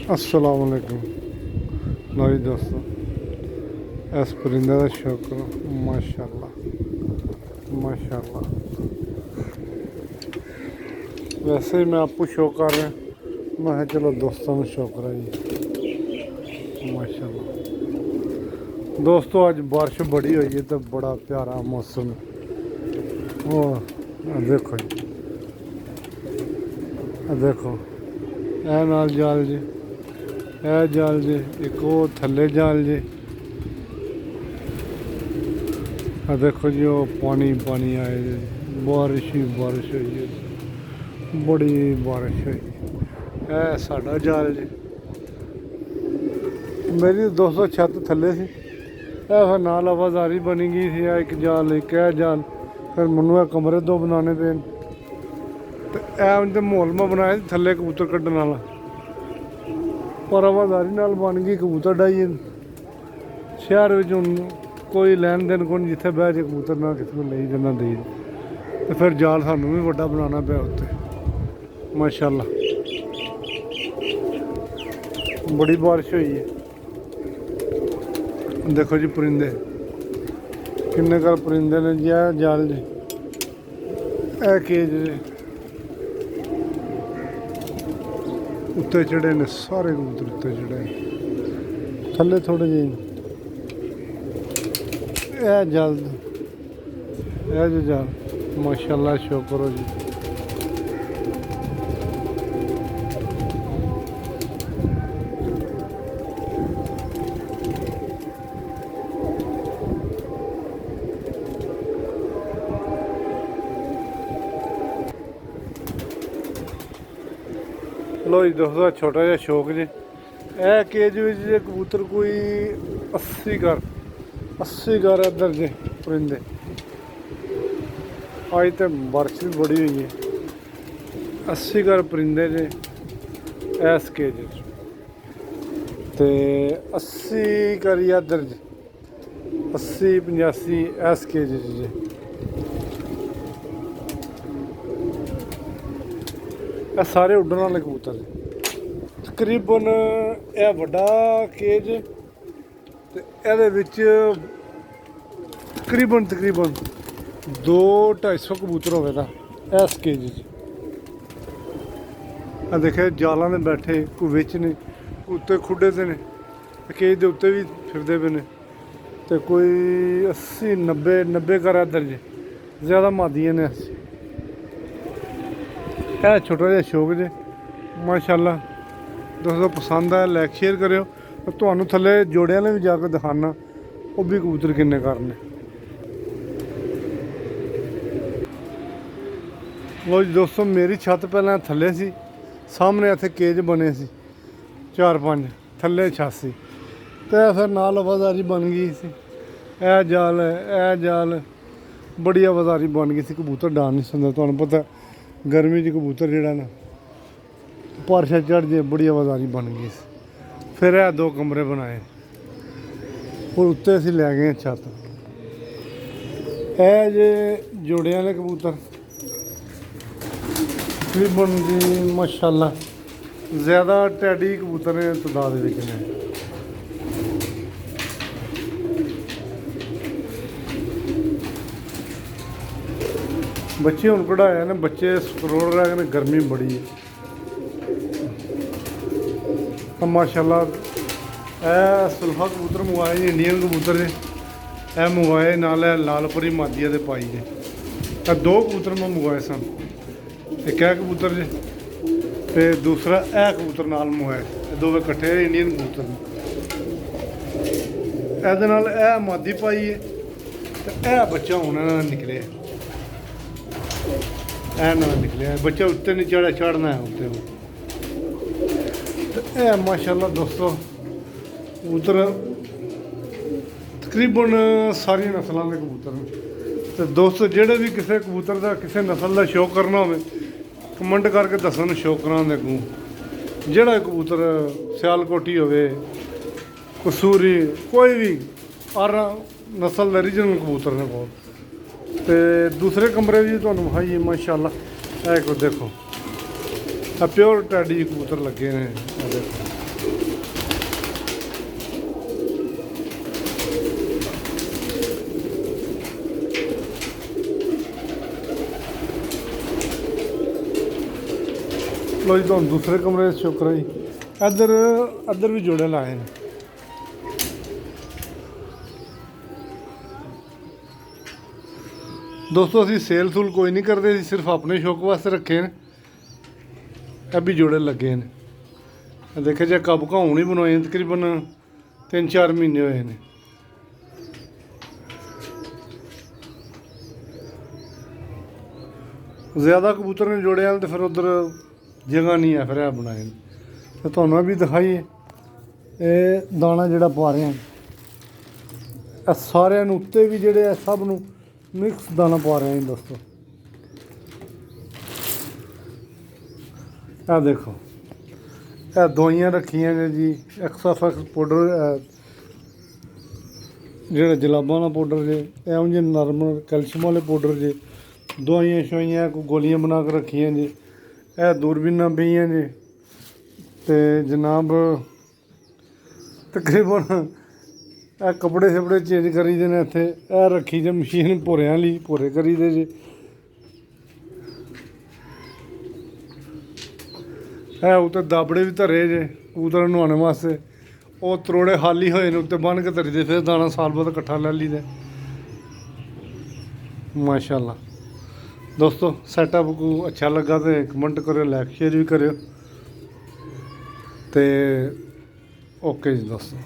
अस्सलाम वालेकुम। लो जी दोस्तों, इस परिंदे का शौक करो। माशाल्लाह माशाल्लाह। वैसे ही मैं आपको शौक कर रहा, मैं चलो दोस्तों को शौक कराइए। माशाल्लाह दोस्तों, आज बारिश बड़ी हुई है तो बड़ा प्यारा मौसम है। वो देखो जी, देखो ए नाल जाल जी, ए जाल जी, एक वो थले जाल जी। देखो जी, वो पानी पानी आए जी, बारिश ही बारिश हुई है, बड़ी बारिश हुई। ए साडा जाल जी। मेरी दोस्तों छत थले सी, फिर नाल आवाजारी बनी गई थी। एक जाल एक जाल, फिर मैनू कमरे दो बनाने पे तो माहौल में बनाया थले कबूतर कड्ढन वाला, पर आवाजारी नाल बन गई कबूतर डाइए। शहर में हूँ कोई लैन देन कौन, जिथे बह जाए कबूतर ना किसी को ले जाना दे, तो फिर जाल सानू भी वड्डा बनाना पाया उत्ते। माशाल्लाह बड़ी बारिश हुई है। देखो जी परिंदे किन्ने कर परिंदे ने जी। जाल जी, ए केज जी उत्ते चढ़े ने, सारे कबूतर उत्ते चढ़े, थले थोड़े जे जल जो जाल। माशाल्लाह शौक करो जी। लो जी दोस्तों, छोटा जहा शौक जी। ए केज में कबूतर कोई 80 घर इधर जे परिंदे। अज तो बारिश भी बड़ी हुई है। 80 घर परिंदे जे इस केज ते 80 घर इधर जे, 80-85 इस केज जे। ਇਹ ਸਾਰੇ ਉੱਡਣ ਵਾਲੇ ਕਬੂਤਰ ਤਕਰੀਬਨ ਇਹ ਵੱਡਾ ਕੇਜ ਤੇ ਇਹਦੇ ਵਿੱਚ ਤਕਰੀਬਨ 200-250 ਕਬੂਤਰ ਹੋਵੇਗਾ ਇਸ ਕੇਜ 'ਚ। ਆ ਦੇਖੇ ਜਾਲਾਂ ਦੇ ਬੈਠੇ, ਕੋਈ ਵਿੱਚ ਨੇ, ਉੱਤੇ ਖੁੱਡੇ ਤੇ ਨੇ, ਕੇਜ ਦੇ ਉੱਤੇ ਵੀ ਫਿਰਦੇ ਪਏ ਨੇ। ਤੇ ਕੋਈ 80-90 ਘਰ ਇੱਧਰ ਜੇ, ਜ਼ਿਆਦਾ ਮਾਦੀਆਂ ਨੇ। ਇਹ ਛੋਟਾ ਜਿਹਾ ਸ਼ੌਕ ਜੇ। ਮਾਸ਼ਾਅੱਲਾ ਦੋਸਤੋ, ਪਸੰਦ ਆਇਆ ਲਾਈਕ ਸ਼ੇਅਰ ਕਰਿਓ। ਤੁਹਾਨੂੰ ਥੱਲੇ ਜੋੜਿਆਂ ਨੇ ਵੀ ਜਾ ਕੇ ਦਿਖਾਣਾ, ਉਹ ਵੀ ਕਬੂਤਰ ਕਿੰਨੇ ਕਰਨੇ। ਲੋ ਜੀ ਦੋਸਤੋ, ਮੇਰੀ ਛੱਤ ਪਹਿਲਾਂ ਥੱਲੇ ਸੀ, ਸਾਹਮਣੇ ਇੱਥੇ ਕੇਜ ਬਣੇ ਸੀ 4-5, ਥੱਲੇ 86 ਤੇ ਫਿਰ ਨਾਲ ਆਵਾਜ਼ਾਰੀ ਬਣ ਗਈ ਸੀ। ਇਹ ਜਾਲ ਬੜੀ ਆਵਾਜ਼ਾਰੀ ਬਣ ਗਈ ਸੀ, ਕਬੂਤਰ ਡਾਣ ਨਹੀਂ ਸਕਦਾ। ਤੁਹਾਨੂੰ ਪਤਾ गर्मी च कबूतर जोड़ा ना पारशा चढ़ जाए, बड़ी आवाजारी बन गई। फिर 2 कमरे बनाए और उत्ते असीं लै गए छत। ए जे जोड़े वाले कबूतर तकरीबन जी माशाल्लाह ज़्यादा टैडी कबूतर ने तादाद ने। बच्चे हूँ कढ़ाए ने, बच्चे रोड़ रहे हैं, गर्मी बड़ी है। माशाल्लाह ए सुल्फा कबूतर मंगवाए जी, इंडियन कबूतर ने। ए मंगवाए नाल लालपुरी मादिया दे पाई ने। 2 कबूतर मैं मंगवाए सन, एक कबूतर जे ते दूसरा ए कबूतर नाल मंगवाए। दोवें कट्ठे इंडियन कबूतर ने। एहदे नाल ए मादी पाई है ते ए बच्चा हुण निकले, ना निकले बच्चा उत्ते नहीं चढ़ा, चढ़ना है उत्ते। ए माशाल्लाह दोस्तों, कबूतर तकरीबन सारी नस्लों के कबूतर हैं। तो दोस्तों जेड़े भी किसी कबूतर का किसी नस्ल का शौक करना हो, कमेंट करके दसन शौक कराने अगू। जेड़ा कबूतर सियालकोटी होवे, कसूरी, कोई भी हर नस्ल का रीजनल कबूतर ने बहुत। तो दूसरे कमरे भी तुहानू विखाइए। माशाल्लाह ए को देखो, प्योर टैडी कबूतर लगे ने। देखो ਲੋ ਜੀ ਤੁਹਾਨੂੰ ਦੂਸਰੇ ਕਮਰੇ 'ਚ ਸ਼ੁਕਰ ਹੈ ਜੀ। ਇੱਧਰ ਵੀ ਜੋੜੇ ਲਾਏ ਨੇ। ਦੋਸਤੋ ਅਸੀਂ ਸੇਲ ਸੂਲ ਕੋਈ ਨਹੀਂ ਕਰਦੇ, ਅਸੀਂ ਸਿਰਫ ਆਪਣੇ ਸ਼ੌਕ ਵਾਸਤੇ ਰੱਖੇ ਨੇ। ਇਹ ਵੀ ਜੋੜੇ ਲੱਗੇ ਨੇ। ਇਹ ਦੇਖੇ ਜੇ ਕਬ ਘਾਉਣ ਹੀ ਬਣਵਾਏ ਤਕਰੀਬਨ 3-4 ਮਹੀਨੇ ਹੋਏ ਨੇ। ਜ਼ਿਆਦਾ ਕਬੂਤਰ ਨੇ ਜੋੜਿਆ ਤੇ ਫਿਰ ਉੱਧਰ ਜਗ੍ਹਾ ਨਹੀਂ ਹੈ, ਫਿਰ ਇਹ ਬਣਾਏ ਨੇ। ਤੇ ਤੁਹਾਨੂੰ ਇਹ ਵੀ ਦਿਖਾਈਏ, ਇਹ ਦਾਣਾ ਜਿਹੜਾ ਪਾ ਰਹੇ ਆ, ਇਹ ਸਾਰਿਆਂ ਨੂੰ ਉੱਤੇ ਵੀ ਜਿਹੜੇ ਆ ਸਭ ਨੂੰ ਮਿਕਸ ਦਾਣਾ ਪਾ ਰਹੇ ਹਾਂ ਦੋਸਤੋ। ਇਹ ਦੇਖੋ, ਇਹ ਦਵਾਈਆਂ ਰੱਖੀਆਂ ਨੇ ਜੀ, ਐਕਸਾਫੈਕਸ ਪਾਊਡਰ, ਜਿਹੜਾ ਜਲਾਬਾਂ ਵਾਲਾ ਪਾਊਡਰ ਜੇ, ਇਹੋ ਜਿਹੇ ਨਰਮਲ ਕੈਲਸ਼ੀਅਮ ਵਾਲੇ ਪਾਊਡਰ ਜੇ, ਦਵਾਈਆਂ ਸ਼ਵਾਈਆਂ ਕੋਈ ਗੋਲੀਆਂ ਬਣਾ ਕੇ ਰੱਖੀਆਂ ਜੀ। ਇਹ ਦੂਰਬੀਨਾਂ ਪਈਆਂ ਜੀ। ਤੇ ਜਨਾਬ ਤਕਰੀਬਨ ਇਹ ਕੱਪੜੇ ਸ਼ਪੜੇ ਚੇਂਜ ਕਰੀਦੇ ਨੇ ਇੱਥੇ। ਇਹ ਰੱਖੀ ਜੇ ਮਸ਼ੀਨ ਭੋਰਿਆਂ ਲਈ, ਭੋਰੇ ਕਰੀਦੇ ਜੇ। ਇਹ ਉੱਤੇ ਦਾਬੜੇ ਵੀ ਧਰੇ ਜੇ ਕਬੂਤਰਾਂ ਨੂੰ ਨਹਾਉਣ ਵਾਸਤੇ। ਉਹ ਤਰੋੜੇ ਖਾਲੀ ਹੋਏ ਨੇ, ਉੱਤੇ ਬੰਨ੍ਹ ਕੇ ਧਰੀ ਦੇ, ਫਿਰ ਦਾਣਾ ਸਾਲ ਬਾਅਦ ਇਕੱਠਾ ਲੈ ਲਈਦਾ। ਮਾਸ਼ਾਅੱਲਾ ਦੋਸਤੋ, ਸੈਟਅਪ को अच्छा लगा तो कमेंट करो, लाइक शेयर भी करो। तो ओके जी दोस्तों।